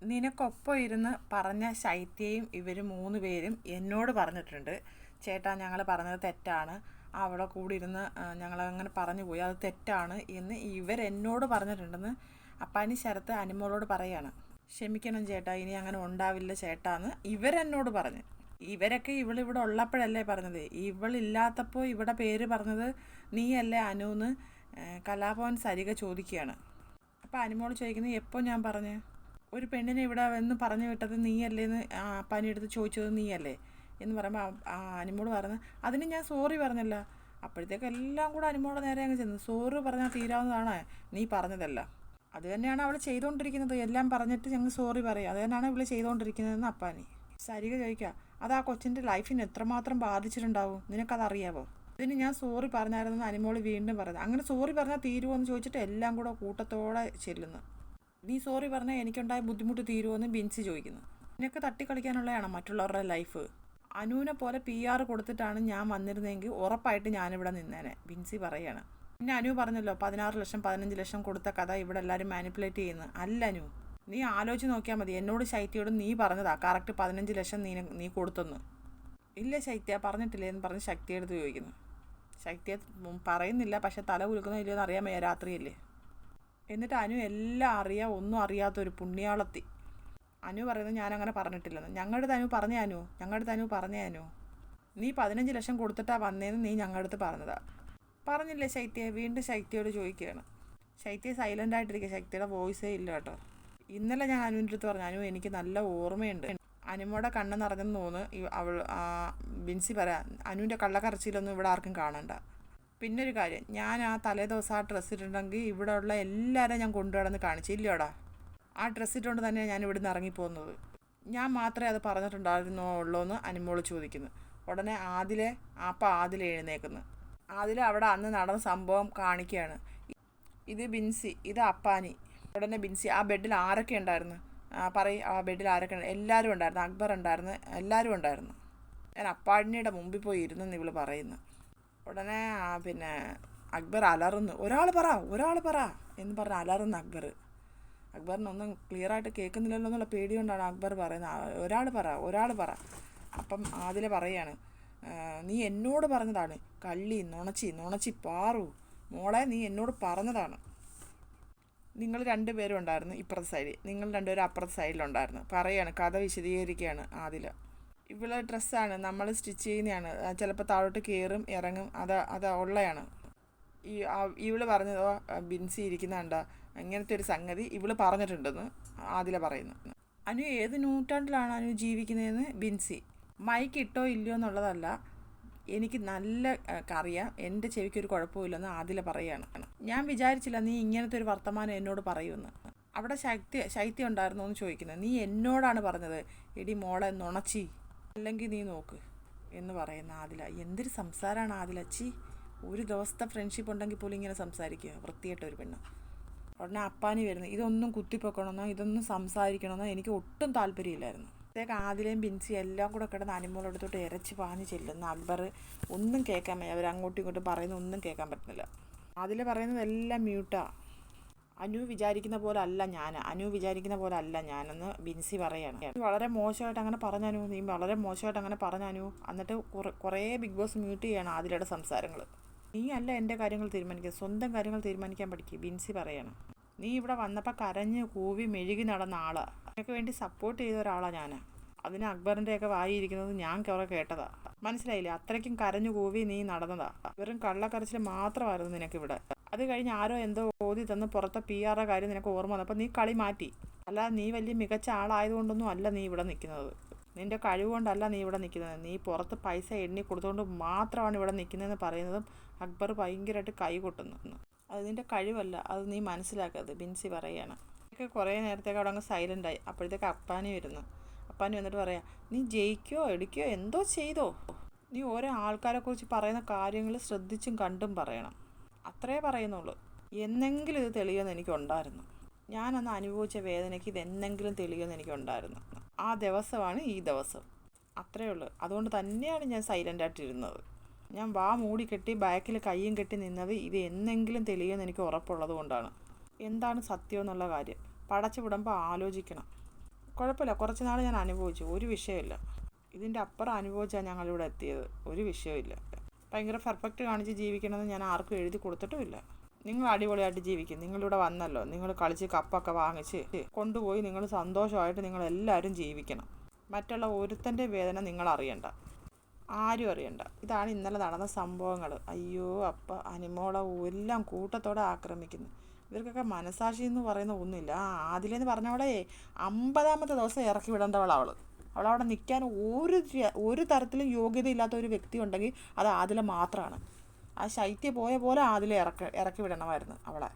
നിനക്കൊപ്പം ഇരുന്ന് പറഞ്ഞ ശൈത്യയും ഇവർ 3 പേരും എന്നോട് പറഞ്ഞിട്ടുണ്ട്, ചേട്ടാ ഞങ്ങൾ പറഞ്ഞത് തെറ്റാണ്, അവളെ കൂടി ഇരുന്ന് ഞങ്ങളങ്ങനെ പറഞ്ഞു പോയി, അത് തെറ്റാണ് എന്ന് ഇവരെന്നോട് പറഞ്ഞിട്ടുണ്ടെന്ന് അപ്പാനി ശരത്ത് അനുമോളോട് പറയാണ്. ക്ഷമിക്കണം ചേട്ടാ, ഇനി അങ്ങനെ ഉണ്ടാവില്ല ചേട്ടാന്ന് ഇവരെന്നോട് പറഞ്ഞു. ഇവരൊക്കെ ഇവളിവിടെ ഉള്ളപ്പോഴല്ലേ പറഞ്ഞത്. ഇവളില്ലാത്തപ്പോൾ ഇവിടെ പേര് പറഞ്ഞത് നീയല്ലേ അനുന്ന് കലാഭവൻ സരിക ചോദിക്കുകയാണ്. അപ്പോൾ അനുമോൾ ചോദിക്കുന്നത് എപ്പോൾ ഞാൻ പറഞ്ഞു, ഒരു പെണ്ണിനെ ഇവിടെ വന്ന് പറഞ്ഞു വിട്ടത് നീയല്ലേ എന്ന് പനിയെടുത്ത് ചോദിച്ചത് നീയല്ലേ എന്ന് പറയുമ്പോൾ അനുമോള് പറഞ്ഞ് അതിന് ഞാൻ സോറി പറഞ്ഞല്ല. അപ്പോഴത്തേക്ക് എല്ലാം കൂടെ അനുമോളുടെ നേരെ അങ്ങ് ചെന്നു. സോറി പറഞ്ഞാൽ തീരാവുന്നതാണ്, നീ പറഞ്ഞതല്ല. അത് തന്നെയാണ് അവൾ ചെയ്തുകൊണ്ടിരിക്കുന്നത്. എല്ലാം പറഞ്ഞിട്ട് ഞങ്ങൾ സോറി പറയും, അത് തന്നെയാണ് ഇവൾ ചെയ്തുകൊണ്ടിരിക്കുന്നതെന്ന് അപ്പാനി. സരിക ചോദിക്കുക, അത് ആ കൊച്ചിൻ്റെ ലൈഫിന് എത്രമാത്രം ബാധിച്ചിട്ടുണ്ടാവും, നിനക്കതറിയാവോ? ഇതിന് ഞാൻ സോറി പറഞ്ഞായിരുന്നെന്ന് അനുമോള് വീണ്ടും പറയുന്നത്. അങ്ങനെ സോറി പറഞ്ഞാൽ തീരുമോ എന്ന് ചോദിച്ചിട്ട് എല്ലാം കൂടെ കൂട്ടത്തോടെ ചെല്ലുന്നു. നീ സോറി പറഞ്ഞാൽ എനിക്കുണ്ടായ ബുദ്ധിമുട്ട് തീരുമോയെന്ന് ബിൻസി ചോദിക്കുന്നു. നിനക്ക് തട്ടിക്കളിക്കാനുള്ളതാണ് മറ്റുള്ളവരുടെ ലൈഫ്. അനുവിനെ പോലെ PR കൊടുത്തിട്ടാണ് ഞാൻ വന്നിരുന്നതെങ്കിൽ ഉറപ്പായിട്ട് ഞാനിവിടെ നിന്നേനെ, ബിൻസി പറയുകയാണ്. പിന്നെ അനു പറഞ്ഞല്ലോ 16 ലക്ഷം 15 ലക്ഷം കൊടുത്ത കഥ ഇവിടെ എല്ലാവരും മാനിപ്പുലേറ്റ് ചെയ്യുന്നു. അല്ല അനു, നീ ആലോചിച്ച് നോക്കിയാൽ മതി. എന്നോട് ശൈത്യയോട് നീ പറഞ്ഞതാ കറക്റ്റ് 15 ലക്ഷം നീ കൊടുത്തെന്ന്. ഇല്ല ശൈത്യ പറഞ്ഞിട്ടില്ലേ എന്ന് പറഞ്ഞ് ശക്തിയെടുത്ത് ചോദിക്കുന്നു. ശക്തിയെ പറയുന്നില്ല, പക്ഷെ തല കുലുക്കുന്നോ ഇല്ലയോ എന്ന് അറിയാൻ വയ്യ, രാത്രിയല്ലേ. എന്നിട്ട് അനു എല്ലാം അറിയാം, ഒന്നും അറിയാത്തൊരു പുണ്യാളത്തി. അനു പറയുന്നത് ഞാനങ്ങനെ പറഞ്ഞിട്ടില്ലെന്ന്. ഞങ്ങളുടെ അനു പറഞ്ഞ അനു നീ 15 ലക്ഷം കൊടുത്തിട്ടാ വന്നേന്ന് നീ ഞങ്ങളുടെ അടുത്ത് പറഞ്ഞതാ. പറഞ്ഞില്ലേ ശൈത്യ? വീണ്ടും ശൈത്യയോട് ചോദിക്കുകയാണ്. ശൈത്യ സൈലൻ്റ് ആയിട്ടിരിക്കുക, ശൈത്യയുടെ വോയിസേ ഇല്ല കേട്ടോ. ഇന്നലെ ഞാൻ അനുവിൻ്റെ അടുത്ത് പറഞ്ഞു, അനു എനിക്ക് നല്ല ഓർമ്മയുണ്ട്. അനുമോടെ കണ്ണ് നിറഞ്ഞെന്ന് തോന്നുന്നു. ബിൻസി പറയാം, അനുവിൻ്റെ കള്ളക്കറച്ചിലൊന്നും ഇവിടെ ആർക്കും കാണണ്ട. പിന്നെ ഒരു കാര്യം, ഞാൻ ആ തലേ ദിവസം ആ ഡ്രസ്സ് ഇട്ടിട്ടുണ്ടെങ്കിൽ ഇവിടെ ഉള്ള എല്ലാവരും ഞാൻ കൊണ്ടുനടന്ന് കാണിച്ചില്ലോടാ. ആ ഡ്രസ്സ് ഇട്ടുകൊണ്ട് തന്നെയാണ് ഞാൻ ഇവിടുന്ന് ഇറങ്ങിപ്പോകുന്നത്. ഞാൻ മാത്രമേ അത് പറഞ്ഞിട്ടുണ്ടായിരുന്നോ ഉള്ളൂ എന്ന് അനുമോള് ചോദിക്കുന്നു. ഉടനെ ആദില എഴുന്നേക്കുന്നു. ആദില അവിടെ അന്ന് നടന്ന സംഭവം കാണിക്കുകയാണ്. ഇത് ബിൻസി, ഇത് അപ്പാനി. ഉടനെ ബിൻസി, ആ ബെഡിൽ ആരൊക്കെ ഉണ്ടായിരുന്നു പറയും, ആ ബെഡിൽ ആരൊക്കെ ഉണ്ട്? എല്ലാവരും ഉണ്ടായിരുന്നു, അക്ബർ ഉണ്ടായിരുന്നു, എല്ലാവരും ഉണ്ടായിരുന്നു. ഞാൻ അപ്പാനിയുടെ മുമ്പിൽ പോയി ഇരുന്നെന്ന് ഇവള് പറയുന്നു. ഉടനെ പിന്നെ അക്ബർ അലറുന്നു, ഒരാൾ പറ എന്ന് പറഞ്ഞ് അലറുന്നു അക്ബർ. അക്ബറിനൊന്നും ക്ലിയറായിട്ട് കേൾക്കുന്നില്ലല്ലോ എന്നുള്ള പേടി കൊണ്ടാണ് അക്ബർ പറയുന്നത്, ഒരാൾ പറ. അപ്പം ആദില പറയാണ്, നീ എന്നോട് പറഞ്ഞതാണ്, കള്ളി നുണച്ചി പാറു മോളെ, നീ എന്നോട് പറഞ്ഞതാണ്. നിങ്ങൾ 2 പേരും ഉണ്ടായിരുന്നു ഇപ്പുറത്തെ സൈഡിൽ, നിങ്ങൾ 2 പേരും അപ്പുറത്തെ സൈഡിലുണ്ടായിരുന്നു. പറയാണ്, കഥ വിശദീകരിക്കുകയാണ് ആദില. ഇവളെ ഡ്രസ്സാണ് നമ്മൾ സ്റ്റിച്ച് ചെയ്യുന്നതാണ്, ചിലപ്പോൾ താഴോട്ട് കയറും ഇറങ്ങും, അത് ഉള്ളതാണ്. ഇവള് പറഞ്ഞതോ ബിൻസി ഇരിക്കുന്നുണ്ടോ ഇങ്ങനത്തെ ഒരു സംഗതി ഇവള് പറഞ്ഞിട്ടുണ്ടെന്ന് ആദില പറയുന്നു. അനു ഏത് നൂറ്റാണ്ടിലാണ് അനു ജീവിക്കുന്നതെന്ന് ബിൻസി. മൈക്ക് ഇട്ടോ ഇല്ലയോ എന്നുള്ളതല്ല, എനിക്ക് നല്ല അറിയാം, എൻ്റെ ചെവിക്കൊരു കുഴപ്പമില്ലെന്ന് ആദില പറയുകയാണ്. ഞാൻ വിചാരിച്ചില്ല നീ ഇങ്ങനത്തെ ഒരു വർത്തമാനം എന്നോട് പറയുമെന്ന്. അവിടെ ശൈത്യം ഉണ്ടായിരുന്നോ എന്ന് ചോദിക്കുന്നത്. നീ എന്നോടാണ് പറഞ്ഞത്, എടി മോളെ നുണച്ചി, അല്ലെങ്കിൽ നീ നോക്ക് എന്ന് പറയുന്ന ആദില. എന്തൊരു സംസാരമാണ് ആദിലച്ചി. ഒരു ദിവസത്തെ ഫ്രണ്ട്ഷിപ്പ് ഉണ്ടെങ്കിൽ പോലും ഇങ്ങനെ സംസാരിക്കുക, വൃത്തിയായിട്ട ഒരു പെണ്ണ്. ഉടനെ അപ്പാനി വരുന്നു. ഇതൊന്നും കുത്തിപ്പൊക്കണമെന്നോ ഇതൊന്നും സംസാരിക്കണമെന്നോ എനിക്ക് ഒട്ടും താല്പര്യമില്ലായിരുന്നു. അപ്പോഴത്തേക്ക് ആദിലയും ബിൻസി എല്ലാം കൂടെ കിടന്ന് അനുമോളെടുത്തോട്ട് ഇരച്ച് പാഞ്ഞ് ചെല്ലുന്ന അക്ബർ ഒന്നും കേൾക്കാൻ വയ്യ. അവർ അങ്ങോട്ടും ഇങ്ങോട്ടും പറയുന്ന ഒന്നും കേൾക്കാൻ പറ്റുന്നില്ല. ആദില പറയുന്നതെല്ലാം മ്യൂട്ടാണ്. അനു വിചാരിക്കുന്ന പോലെ അല്ല ഞാനെന്ന് ബിൻസി പറയാണ്. വളരെ മോശമായിട്ട് അങ്ങനെ പറഞ്ഞാനു, നീ വളരെ മോശമായിട്ട് അങ്ങനെ പറഞ്ഞാനു. എന്നിട്ട് കുറേ ബിഗ് ബോസ് മ്യൂട്ട് ചെയ്യാണ് ആദിലയുടെ സംസാരങ്ങൾ. നീ അല്ല എൻ്റെ കാര്യങ്ങൾ തീരുമാനിക്കുക, സ്വന്തം കാര്യങ്ങൾ തീരുമാനിക്കാൻ പഠിക്കുക, ബിൻസി പറയണം. നീ ഇവിടെ വന്നപ്പോൾ കരഞ്ഞ് കൂവി മെഴുകി നടന്ന ആളാണ്, നിനക്ക് വേണ്ടി സപ്പോർട്ട് ചെയ്ത ഒരാളാണ് ഞാൻ. അതിന് അക്ബറിൻ്റെയൊക്കെ വായിരിക്കുന്നത് ഞാൻ കുറെ കേട്ടതാ, മനസ്സിലായില്ലേ? അത്രയ്ക്കും കരഞ്ഞു കൂവി നീ നടന്നതാ. വെറും കള്ളക്കരച്ചിൽ മാത്രമായിരുന്നു നിനക്കിവിടെ. അത് കഴിഞ്ഞ് ആരോ എന്തോ ഓതി തന്ന് പുറത്തെ PR കാര്യം നിനക്ക് ഓർമ്മ വന്നപ്പോൾ നീ കളി മാറ്റി. അല്ലാതെ നീ വലിയ മികച്ച ആളായതുകൊണ്ടൊന്നും അല്ല നീ ഇവിടെ നിൽക്കുന്നത്, നിൻ്റെ കഴിവ് കൊണ്ടല്ല നീ ഇവിടെ നിൽക്കുന്നത്, നീ പുറത്ത് പൈസ എണ്ണി കൊടുത്തുകൊണ്ട് മാത്രമാണ് ഇവിടെ നിൽക്കുന്നതെന്ന് പറയുന്നതും അക്ബർ ഭയങ്കരമായിട്ട് കൈ കൊട്ടുന്നു. അത് നിൻ്റെ കഴിവല്ല, അത് നീ മനസ്സിലാക്കരുത്, ബിൻസി പറയുകയാണ്. കുറേ നേരത്തേക്ക് അവിടെ അങ്ങ് സൈലൻ്റായി. അപ്പോഴത്തേക്ക് അപ്പാനി വരുന്നു. അപ്പാനി വന്നിട്ട് പറയാം, നീ ജയിക്കോ എടുക്കുകയോ എന്തോ ചെയ്തോ, നീ ഓരോ ആൾക്കാരെക്കുറിച്ച് പറയുന്ന കാര്യങ്ങൾ ശ്രദ്ധിച്ചും കണ്ടും പറയണം, അത്രേ പറയുന്നുള്ളൂ. എന്നെങ്കിലും ഇത് തെളിയുമെന്ന് എനിക്കുണ്ടായിരുന്നു, ഞാനന്ന് അനുഭവിച്ച വേദനയ്ക്ക് ഇതെന്നെങ്കിലും തെളിയുമെന്ന് എനിക്കുണ്ടായിരുന്നു. ആ ദിവസമാണ് ഈ ദിവസം, അത്രയേ ഉള്ളൂ. അതുകൊണ്ട് തന്നെയാണ് ഞാൻ സൈലൻ്റായിട്ടിരുന്നത്. ഞാൻ വാ മൂടി കെട്ടി ബാക്കിൽ കയ്യും കെട്ടി നിന്നത് ഇത് എന്നെങ്കിലും തെളിയുമെന്ന് എനിക്ക് ഉറപ്പുള്ളത് കൊണ്ടാണ്. എന്താണ് സത്യം എന്നുള്ള കാര്യം പടച്ചു വിടുമ്പോൾ ആലോചിക്കണം. കുഴപ്പമില്ല, കുറച്ച് നാൾ ഞാൻ അനുഭവിച്ചു, ഒരു വിഷയമില്ല. ഇതിൻ്റെ അപ്പുറം അനുഭവിച്ചാണ് ഞങ്ങളിവിടെ എത്തിയത്, ഒരു വിഷയമില്ല. ഭയങ്കര പെർഫെക്റ്റ് കാണിച്ച് ജീവിക്കണമെന്ന് ഞാൻ ആർക്കും എഴുതി കൊടുത്തിട്ടുമില്ല. നിങ്ങൾ അടിപൊളിയായിട്ട് ജീവിക്കും. നിങ്ങളിവിടെ വന്നല്ലോ, നിങ്ങൾ കളിച്ച് കപ്പൊക്കെ വാങ്ങിച്ച് കൊണ്ടുപോയി നിങ്ങൾ സന്തോഷമായിട്ട് നിങ്ങളെല്ലാവരും ജീവിക്കണം. മറ്റുള്ള ഒരുത്തൻ്റെ വേദന നിങ്ങൾ അറിയണ്ട, ആരും അറിയണ്ട. ഇതാണ് ഇന്നലെ നടന്ന സംഭവങ്ങൾ. അയ്യോ അപ്പ അനിമോളെ എല്ലാം കൂട്ടത്തോടെ ആക്രമിക്കുന്നു. ഇവർക്കൊക്കെ മനസാക്ഷി എന്ന് പറയുന്ന ഒന്നുമില്ല. ആദിലെന്ന് പറഞ്ഞവളെ 50ാമത്തെ ദിവസം ഇറക്കി വിടേണ്ടവളവൾ. അവളവിടെ നിൽക്കാൻ ഒരു തരത്തിലും യോഗ്യതയില്ലാത്ത ഒരു വ്യക്തി ഉണ്ടെങ്കിൽ അത് ആദില മാത്രമാണ്. ആ ശൈത്യ പോയ പോലെ ആദിലെ ഇറക്കി വിടണമായിരുന്നു അവളെ.